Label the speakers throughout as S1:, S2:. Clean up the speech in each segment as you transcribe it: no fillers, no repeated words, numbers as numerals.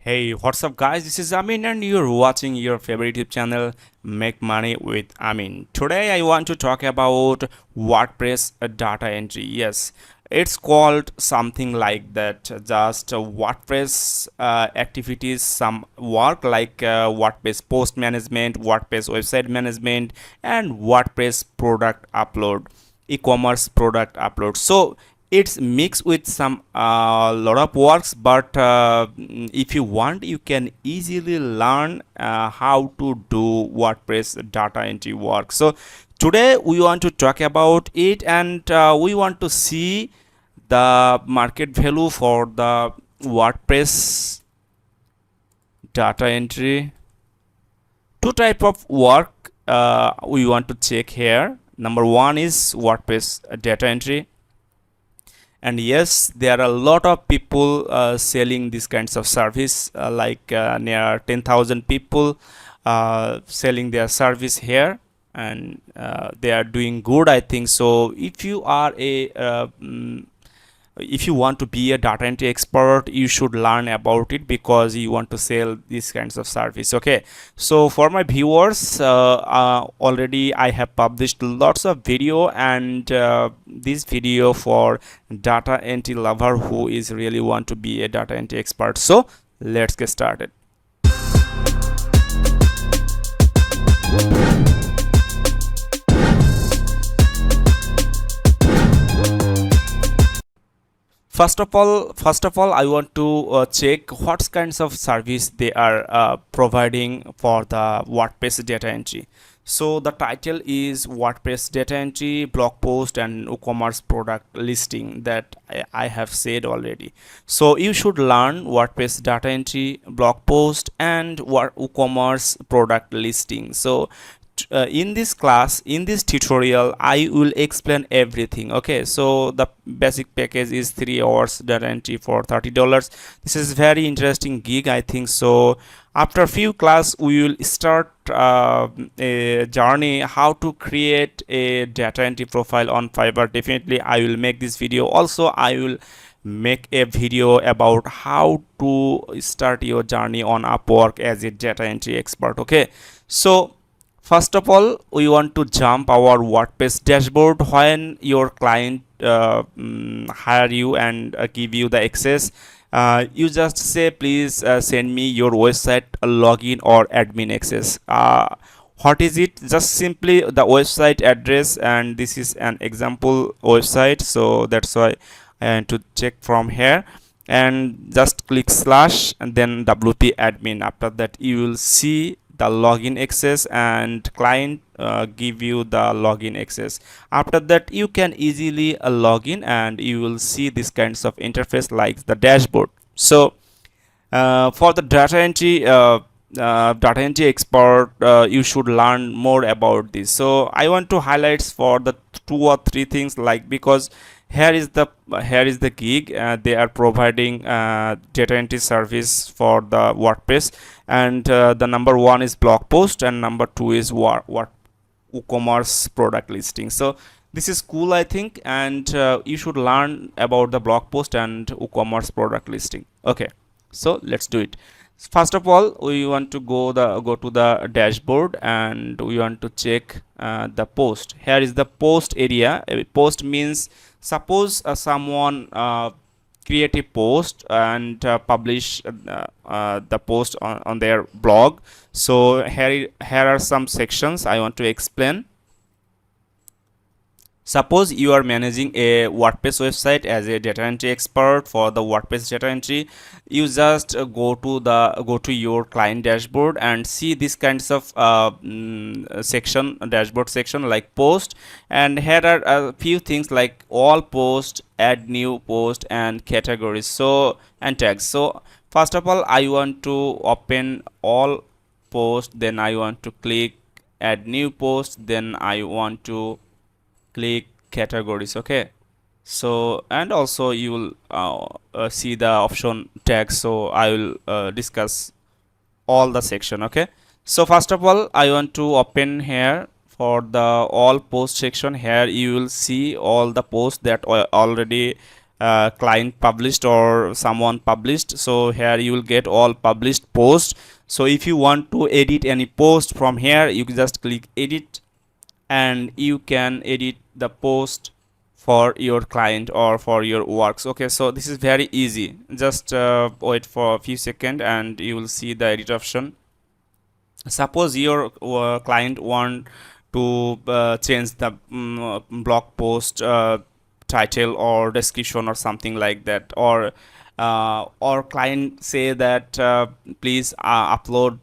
S1: Hey, what's up, guys? This is Amin, and you're watching your favorite YouTube channel, Make Money with Amin. Today, I want to talk about WordPress data entry. Yes, it's called something like that. Just WordPress activities, some work like WordPress post management, WordPress website management, and WordPress product upload, e-commerce product upload. So it's mixed with some lot of works, but if you want, you can easily learn how to do WordPress data entry work. So today we want to talk about it, and we want to see the market value for the WordPress data entry. Two type of work we want to check here. Number one is WordPress data entry, and yes, there are a lot of people selling these kinds of service, like near 10,000 people selling their service here, and they are doing good, I think. So if you want to be a data entry expert, you should learn about it because you want to sell these kinds of service. Okay, so for my viewers, already I have published lots of video, and this video for data entry lover who is really want to be a data entry expert. So let's get started. First of all, I want to check what kinds of service they are providing for the WordPress data entry. So the title is WordPress data entry, blog post, and e-commerce product listing that I have said already. So you should learn WordPress data entry, blog post, and e-commerce product listing. So in this class, in this tutorial, I will explain everything. Okay, so the basic package is 3 hours data entry for $30. This is very interesting gig, I think. So after a few class, we will start a journey how to create a data entry profile on Fiverr. Definitely I will make this video. Also I will make a video about how to start your journey on Upwork as a data entry expert. Okay, so first of all, we want to jump our WordPress dashboard. When your client hire you and give you the access, you just say, please send me your website login or admin access. What is it? Just simply the website address, and this is an example website, so that's why I want to check from here, and just click slash and then wp admin. After that, you will see the login access, and client give you the login access. After that, you can easily log in, and you will see this kinds of interface like the dashboard. So for the data entry expert, you should learn more about this. So I want to highlight for the 2 or 3 things, like, because here is the gig. They are providing data entry service for the WordPress, and the number one is blog post, and number two is what e-commerce product listing. So this is cool, I think, and you should learn about the blog post and e-commerce product listing. Okay, so let's do it. First of all, we want to go to the dashboard, and we want to check the post. Here is the post area. Post means, suppose someone create a post and publish the post on their blog. So here are some sections I want to explain. Suppose you are managing a WordPress website as a data entry expert for the WordPress data entry. You just go to your client dashboard and see these kinds of dashboard section like post, and here are a few things like all post, add new post, and categories, so, and tags. So first of all, I want to open all post, then I want to click add new post, then I want to click categories. Okay, so, and also you will see the option tags, so I will discuss all the section. Okay, so first of all, I want to open here for the all post section. Here you will see all the posts that are already client published or someone published. So here you will get all published posts. So if you want to edit any post from here, you can just click edit and you can edit the post for your client or for your works. Okay, so this is very easy. Just wait for a few seconds and you will see the edit option. Suppose your client want to change the blog post title or description or something like that, or client say that please upload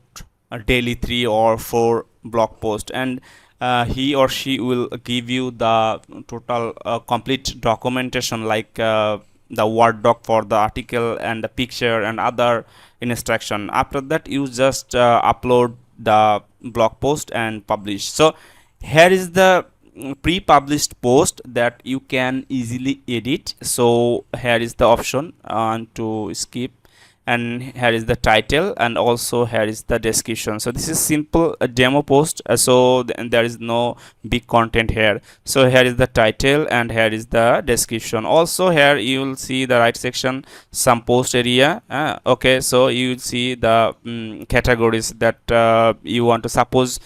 S1: daily 3 or 4 blog post, and he or she will give you the total complete documentation, like the word doc for the article and the picture and other instruction. After that you just upload the blog post and publish. So here is the pre-published post that you can easily edit. So here is the option to skip, and here is the title, and also here is the description. So this is simple demo post, there is no big content here. So here is the title and here is the description. Also here you will see the right section, some post area. Okay, so you will see the categories that you want to. Suppose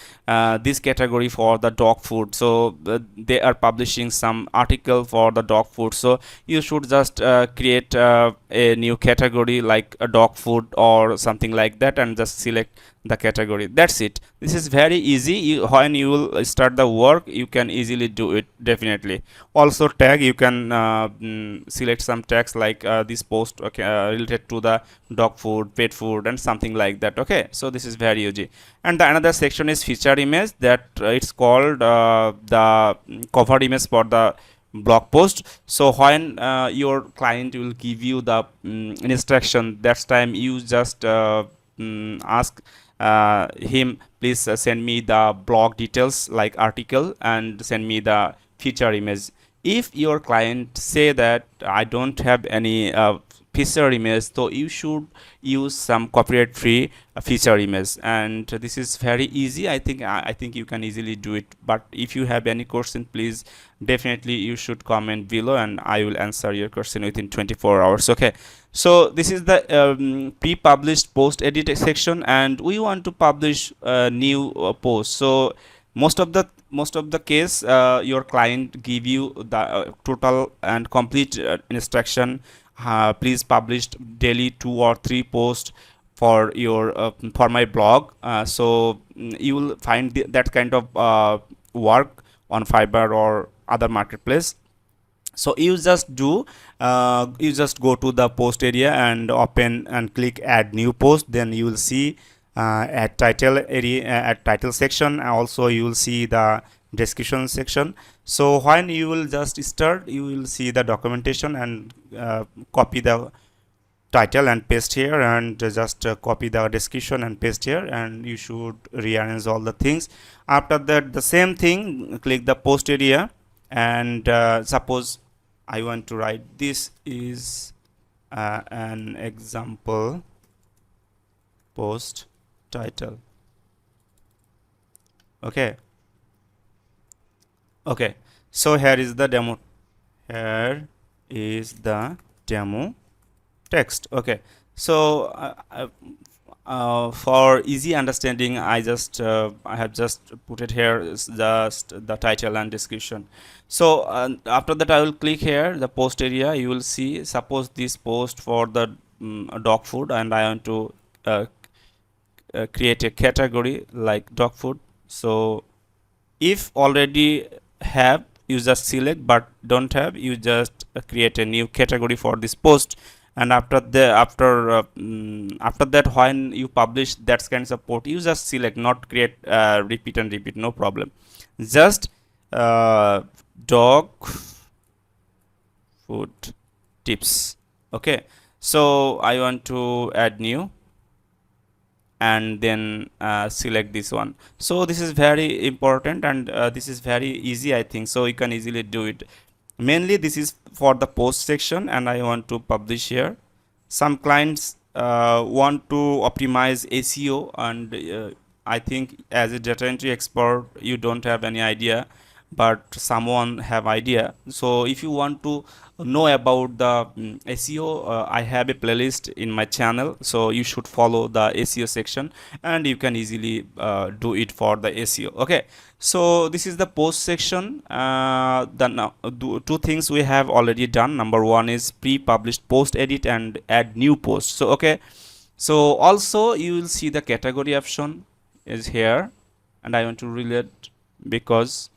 S1: this category for the dog food, so they are publishing some article for the dog food. So you should just create a new category like a dog food or something like that, and just select the category. That's it. This is very easy. When you will start the work, you can easily do it, definitely. Also tag, you can select some tags like this post, okay, related to the dog food, pet food, and something like that. Okay, so this is very easy. And the another section is feature image, that it's called the cover image for the blog post. So when your client will give you the instruction, that time you just ask him, please send me the blog details like article and send me the feature image. If your client say that I don't have any feature image, so you should use some copyright free feature image, and this is very easy. I think you can easily do it. But if you have any question, please definitely you should comment below and I will answer your question within 24 hours. Okay, so this is the pre-published post edit section, and we want to publish a new post. So most of the case your client give you the total and complete instruction. Please publish daily 2 or 3 posts for your for my blog. So you will find that kind of work on Fiverr or other marketplace. So you just you just go to the post area and open and click add new post. Then you will see at title area, at title section. Also you will see the description section. So when you will just start, you will see the documentation, and copy the title and paste here, and just copy the description and paste here, and you should rearrange all the things. After that, the same thing, click the post area, and suppose I want to write this is an example post title. Okay, so here is the demo, here is the demo text. Okay, so for easy understanding, I have just put it here, is just the title and description. So after that I will click here the post area. You will see, suppose this post for the dog food, and I want to create a category like dog food. So if already have, you just select, but don't have, you just create a new category for this post. And after that, when you publish that kind of post, you just select, not create repeat and repeat, no problem. Just dog food tips. Okay, so I want to add new, and then select this one. So this is very important, and this is very easy, I think. So you can easily do it. Mainly this is for the post section, and I want to publish here. Some clients want to optimize SEO, and I think as a data entry expert you don't have any idea but someone have idea. So if you want to know about the SEO, I have a playlist in my channel, so you should follow the SEO section and you can easily do it for the SEO. Okay, so this is the post section. Two things we have already done. Number one is pre-published post edit and add new post. So okay, so also you will see the category option is here, and I want to relate because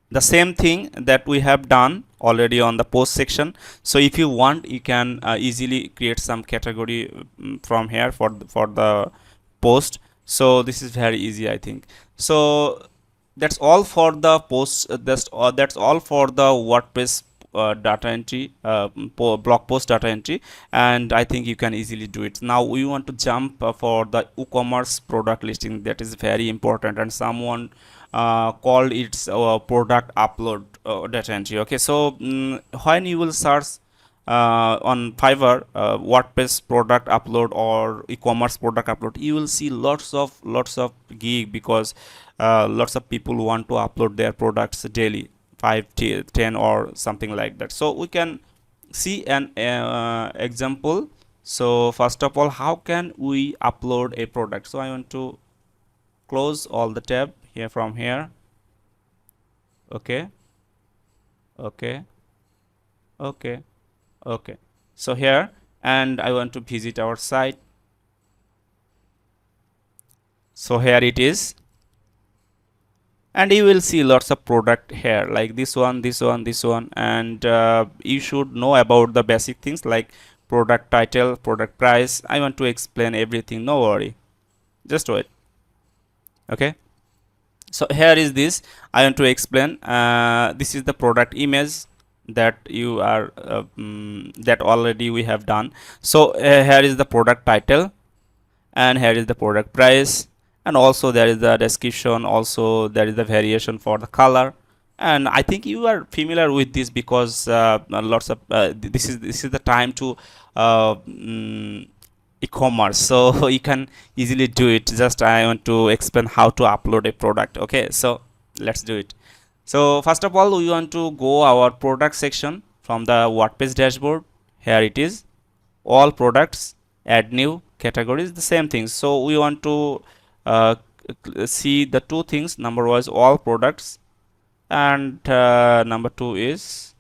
S1: the same thing that we have done already on the post section. So if you want, you can easily create some category from here for the post. So this is very easy, I think. So that's all for the post. That's all for the WordPress data entry, blog post data entry, and I think you can easily do it. Now we want to jump for the e-commerce product listing. That is very important, and someone called its product upload data entry. Okay, so when you will search on Fiverr WordPress product upload or e-commerce product upload, you will see lots of gig, because lots of people want to upload their products daily, 5 10 or something like that. So we can see an example. So first of all, how can we upload a product? So I want to close all the tab here from here. Okay, okay, okay, okay. So here, and I want to visit our site. So here it is, and you will see lots of product here, like this one, this one, this one, and you should know about the basic things like product title, product price. I want to explain everything, no worry, just wait. Okay, so here is this. I want to explain. This is the product image that you are that already we have done. So here is the product title, and here is the product price, and also there is the description. Also there is the variation for the color, and I think you are familiar with this because lots of this is the time to e-commerce, so you can easily do it. Just I want to explain how to upload a product. Okay, so let's do it. So first of all, we want to go our product section from the WordPress dashboard. Here it is, all products, add new categories, the same thing. So we want to see the two things. Number one is all products, and number two is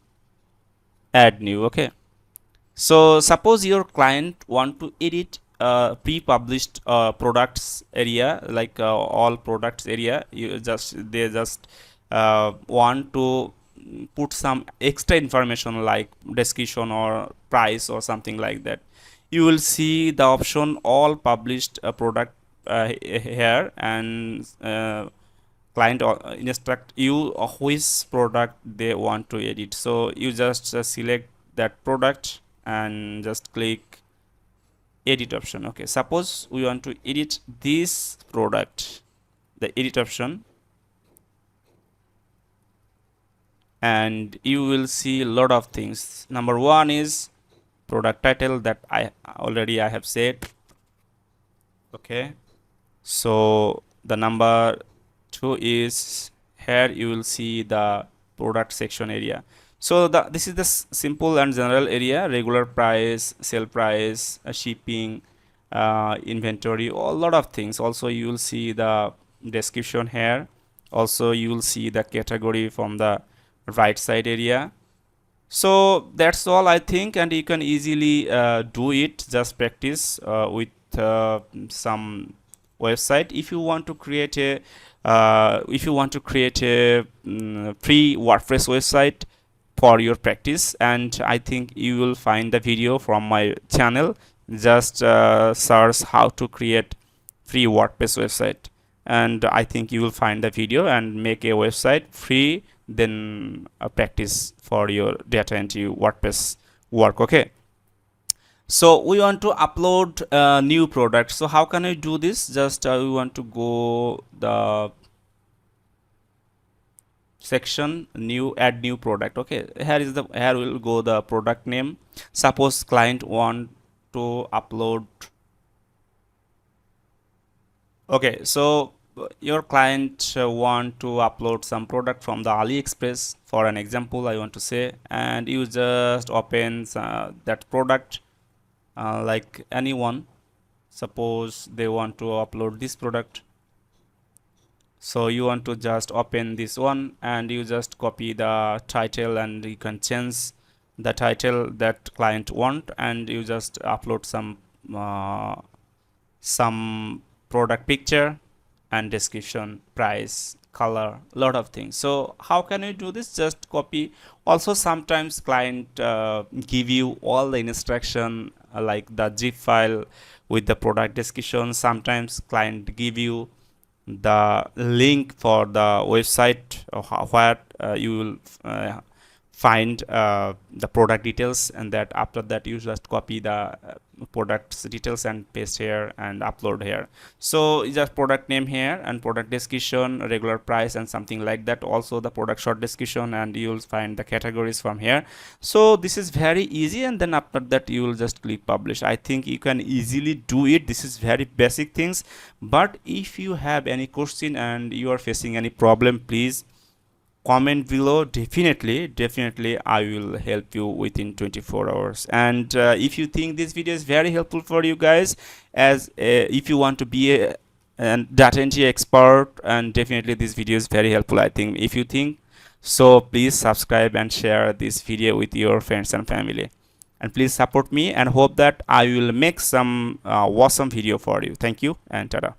S1: add new. Okay, so suppose your client want to edit pre-published products area, like all products area. They just want to put some extra information like description or price or something like that. You will see the option all published product here, and client instruct you which product they want to edit. So you just select that product and just click edit option. Okay, suppose we want to edit this product, the edit option, and you will see a lot of things. Number one is product title, that I have said. Okay, so the number two is here you will see the product section area. So this is the simple and general area: regular price, sale price, shipping, inventory, a lot of things. Also you will see the description here. Also you will see the category from the right side area. So that's all, I think, and you can easily do it. Just practice with some website. If you want to create a free WordPress website for your practice, and I think you will find the video from my channel. Just search how to create free WordPress website, and I think you will find the video and make a website free, then practice for your data entry WordPress work. Okay, so we want to upload a new product. So how can I do this? Just we want to go the section new, add new product. Okay, here will go the product name. Suppose client want to upload. Okay, so your client want to upload some product from the AliExpress, for an example I want to say, and you just open that product, like anyone. Suppose they want to upload this product, so you want to just open this one and you just copy the title, and you can change the title that client want, and you just upload some product picture and description, price, color, lot of things. So how can you do this? Just copy. Also sometimes client give you all the instruction, like the zip file with the product description. Sometimes client give you the link for the website where you will find the product details, and that after that you just copy the products details and paste here and upload here. So just product name here and product description, regular price, and something like that. Also the product short description, and you'll find the categories from here. So this is very easy, and then after that you will just click publish. I think you can easily do it. This is very basic things, but if you have any question and you are facing any problem, please comment below. Definitely I will help you within 24 hours. And if you think this video is very helpful for you guys, as if you want to be a data entry expert, and definitely this video is very helpful, I think. If you think so, please subscribe and share this video with your friends and family, and please support me, and hope that I will make some awesome video for you. Thank you, and tada.